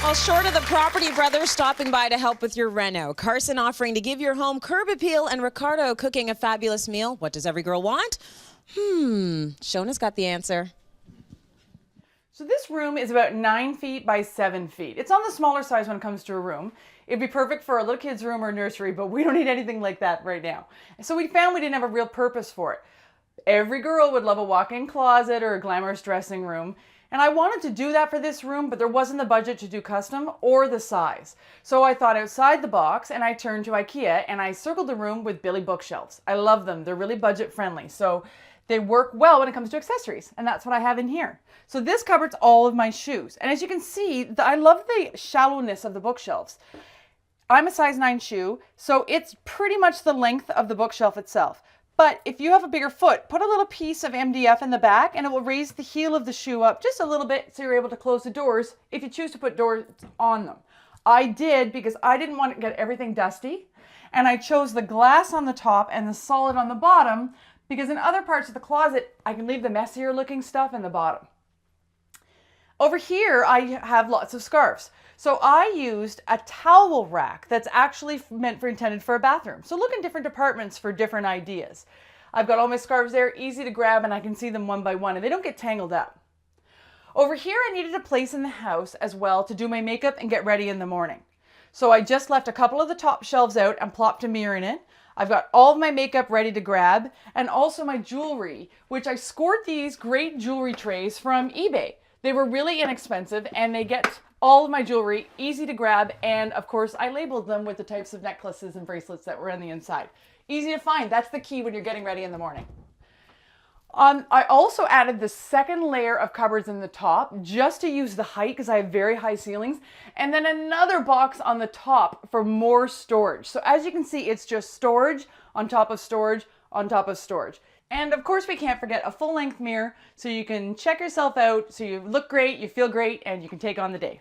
Well, short of the property brothers stopping by to help with your reno, Carson offering to give your home curb appeal, and Ricardo cooking a fabulous meal. What does every girl want? Shona's got the answer. So this room is about 9 feet by 7 feet. It's on the smaller size when it comes to a room. It'd be perfect for a little kid's room or nursery, but we don't need anything like that right now. So we found we didn't have a real purpose for it. Every girl would love a walk-in closet or a glamorous dressing room. And I wanted to do that for this room, but there wasn't the budget to do custom or the size. So I thought outside the box, and I turned to IKEA and I circled the room with Billy bookshelves. I love them. They're really budget friendly. So they work well when it comes to accessories, and that's what I have in here. So this covers all of my shoes. And as you can see, I love the shallowness of the bookshelves. I'm a size 9 shoe, so it's pretty much the length of the bookshelf itself. But if you have a bigger foot, put a little piece of MDF in the back and it will raise the heel of the shoe up just a little bit so you're able to close the doors if you choose to put doors on them. I did because I didn't want to get everything dusty, and I chose the glass on the top and the solid on the bottom because in other parts of the closet I can leave the messier looking stuff in the bottom. Over here I have lots of scarves. So I used a towel rack that's actually intended for a bathroom. So look in different departments for different ideas. I've got all my scarves there, easy to grab, and I can see them one by one and they don't get tangled up. Over here I needed a place in the house as well to do my makeup and get ready in the morning. So I just left a couple of the top shelves out and plopped a mirror in it. I've got all of my makeup ready to grab and also my jewelry, which I scored these great jewelry trays from eBay. They were really inexpensive and they get all of my jewelry easy to grab, and of course I labeled them with the types of necklaces and bracelets that were on the inside. Easy to find. That's the key when you're getting ready in the morning. I also added the second layer of cupboards in the top just to use the height because I have very high ceilings, and then another box on the top for more storage. So as you can see, it's just storage on top of storage on top of storage. And of course we can't forget a full-length mirror so you can check yourself out, so you look great, you feel great, and you can take on the day.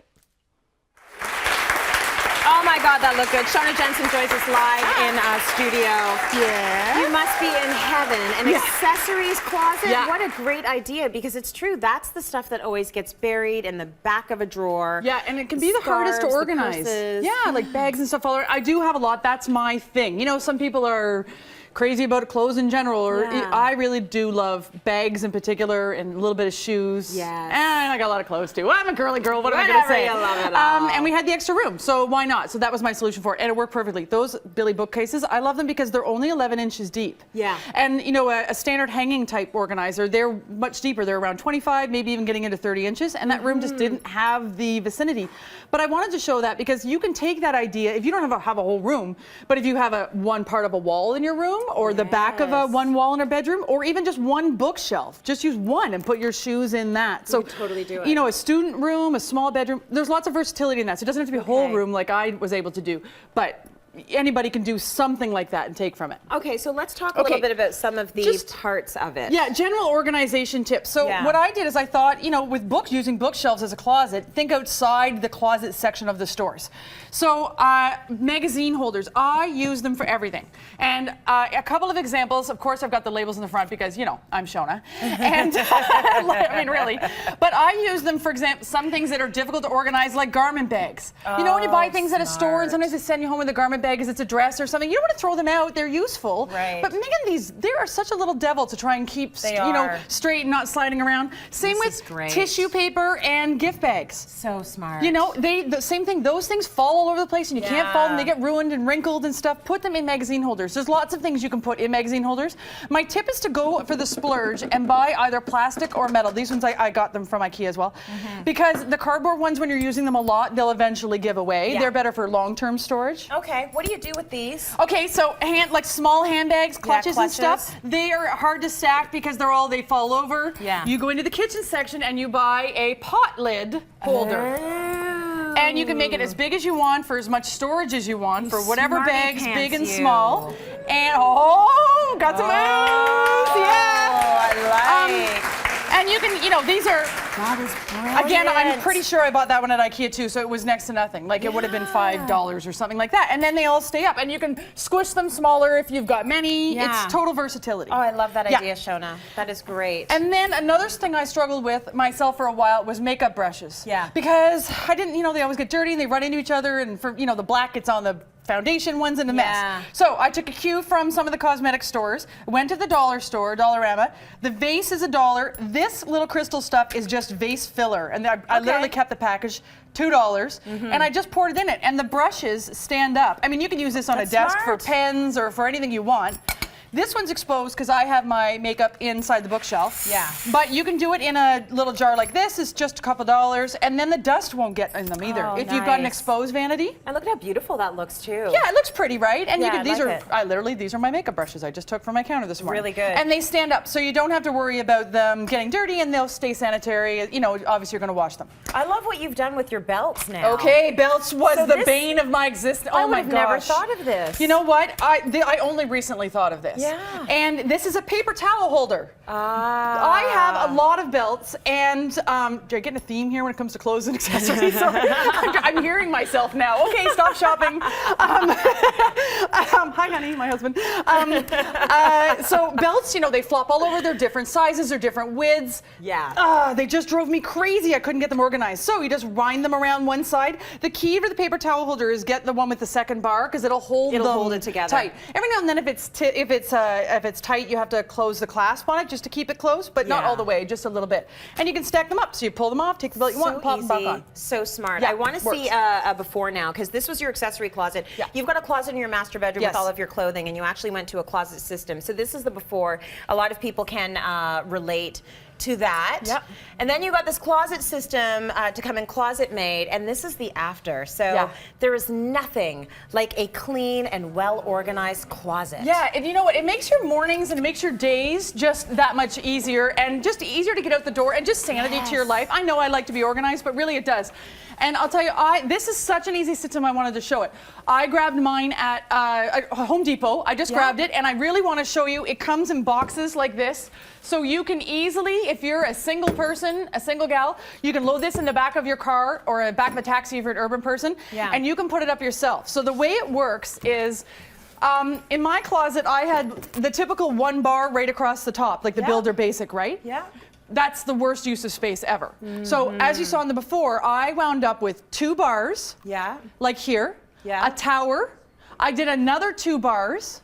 Oh my God, that looked good. Shoana Jensen joins us live in studio. Yeah. You must be in heaven. An accessories closet? Yeah. What a great idea, because it's true. That's the stuff that always gets buried in the back of a drawer. Yeah, and it can be the hardest to organize. Yeah, like bags and stuff all around. I do have a lot. That's my thing. You know, some people are crazy about clothes in general, or I really do love bags in particular and a little bit of shoes. Yes. And I got a lot of clothes too. I'm a girly girl, what am I gonna say? You love it all. And we had the extra room, so why not? So that was my solution for it, and it worked perfectly. Those Billy bookcases, I love them because they're only 11 inches deep. Yeah. And you know, a standard hanging type organizer, they're much deeper. They're around 25, maybe even getting into 30 inches, and that room just didn't have the vicinity. But I wanted to show that because you can take that idea, if you don't have a whole room, but if you have one part of a wall in your room, or the back of one wall in a bedroom, or even just one bookshelf. Just use one and put your shoes in that. So totally do it. You know, a student room, a small bedroom, there's lots of versatility in that. So it doesn't have to be a whole room like I was able to do. But anybody can do something like that and take from it. Okay, so let's talk a little bit about some of the parts of it. Yeah, general organization tips. So what I did is I thought, you know, with using bookshelves as a closet, think outside the closet section of the stores. So magazine holders, I use them for everything. And a couple of examples, of course I've got the labels in the front because, you know, I'm Shoana. And I mean, really. But I use them, for example, some things that are difficult to organize, like garment bags. You know, when you buy things at a store and sometimes they send you home with a garment bag because it's a dress or something, you don't want to throw them out. They're useful. Right. But Megan, they are such a little devil to try and keep, straight and not sliding around. Same with tissue paper and gift bags. So smart. You know, the same thing. Those things fall all over the place and you can't fold them. They get ruined and wrinkled and stuff. Put them in magazine holders. There's lots of things you can put in magazine holders. My tip is to go for the splurge and buy either plastic or metal. These ones I got them from IKEA as well. Because the cardboard ones, when you're using them a lot, they'll eventually give away. They're better for long-term storage. Okay, what do you do with these? Okay, so like small handbags, clutches and stuff, they are hard to stack because they fall over. Yeah. You go into the kitchen section and you buy a pot lid holder. And you can make it as big as you want for as much storage as you want for whatever bags, big and small. And got some moves! Yeah! I like. And you can, you know, these are That is brilliant. Again, I'm pretty sure I bought that one at IKEA too, so it was next to nothing. Like it would have been $5 or something like that. And then they all stay up, and you can squish them smaller if you've got many. Yeah. It's total versatility. Oh, I love that idea, Shoana. That is great. And then another thing I struggled with myself for a while was makeup brushes. Yeah. Because I didn't, they always get dirty and they run into each other, and for the black gets on the foundation one's in a mess. So I took a cue from some of the cosmetic stores, went to the dollar store, Dollarama. The vase is $1. This little crystal stuff is just vase filler. And I literally kept the package, $2. And I just poured it in it. And the brushes stand up. I mean, you can use this on a desk for pens or for anything you want. This one's exposed because I have my makeup inside the bookshelf. Yeah. But you can do it in a little jar like this. It's just a couple dollars, and then the dust won't get in them either. Oh, if you've got an nice. exposed vanity. And look at how beautiful that looks too. Yeah, it looks pretty, right? And Yeah, you can, I these like it. these are my makeup brushes I just took from my counter this morning. Really good. And they stand up, so you don't have to worry about them getting dirty, and they'll stay sanitary. Obviously you're going to wash them. I love what you've done with your belts now. Okay, belts was So the this- bane of my existence. I Oh my would have never gosh. thought of this. You know what? I only recently thought of this. Yeah. And this is a paper towel holder. I have a lot of belts, and am I getting a theme here when it comes to clothes and accessories? Sorry. I'm hearing myself now. Okay, stop shopping. Hi, honey, my husband. So belts, they flop all over. They're different sizes, they're different widths. Yeah. They just drove me crazy. I couldn't get them organized. So you just wind them around one side. The key for the paper towel holder is get the one with the second bar, because it'll hold it together. tight. Every now and then, if it's tight, you have to close the clasp on it just to keep it close, but not all the way, just a little bit. And you can stack them up. So you pull them off, take the belt you want, and pop them back on. So smart. Yeah, I want to works. see a before now, because this was your accessory closet. Yeah. You've got a closet in your master bedroom Yes. with all of your clothing, and you actually went to a closet system. So this is the before. A lot of people can relate to that. Yep. And then you got this closet system to come in closet made, and this is the after. So there is nothing like a clean and well organized closet. Yeah, and you know what? It makes your mornings and it makes your days just that much easier, and just easier to get out the door, and just sanity to your life. I know I like to be organized, but really it does. And I'll tell you, this is such an easy system. I wanted to show it. I grabbed mine at Home Depot. I just grabbed it, and I really want to show you. It comes in boxes like this, so you can easily, if you're a single person, a single gal, you can load this in the back of your car or the back of a taxi if you're an urban person, and you can put it up yourself. So the way it works is, in my closet, I had the typical one bar right across the top, like the Builder Basic, right? Yeah. That's the worst use of space ever. So as you saw in the before, I wound up with 2 bars, like here, a tower. I did another 2 bars,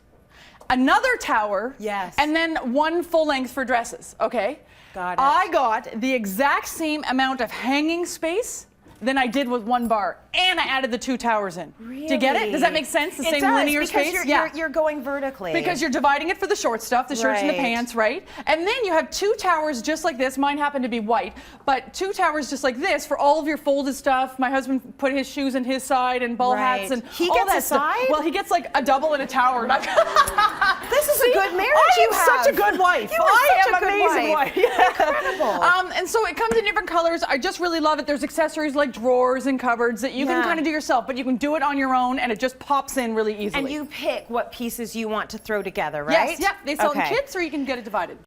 another tower, and then 1 full length for dresses, okay? Got it. I got the exact same amount of hanging space than I did with 1 bar, and I added the 2 towers in. Really? Do you get it? Does that make sense? The same linear space? You're going vertically. Because you're dividing it for the short stuff, the shirts and the pants, right? And then you have 2 towers just like this. Mine happen to be white, but 2 towers just like this for all of your folded stuff. My husband put his shoes in his side and ball hats and He all gets that a stuff. side? Well, he gets like a double and a tower. This is a good marriage I you am have. such a good wife. You are I such am a good amazing wife. Incredible. And so it comes in different colors. I just really love it. There's accessories like drawers and cupboards that you can kind of do yourself, but you can do it on your own, and it just pops in really easily. And you pick what pieces you want to throw together, right? Yes, they sell in kits, or you can get it divided.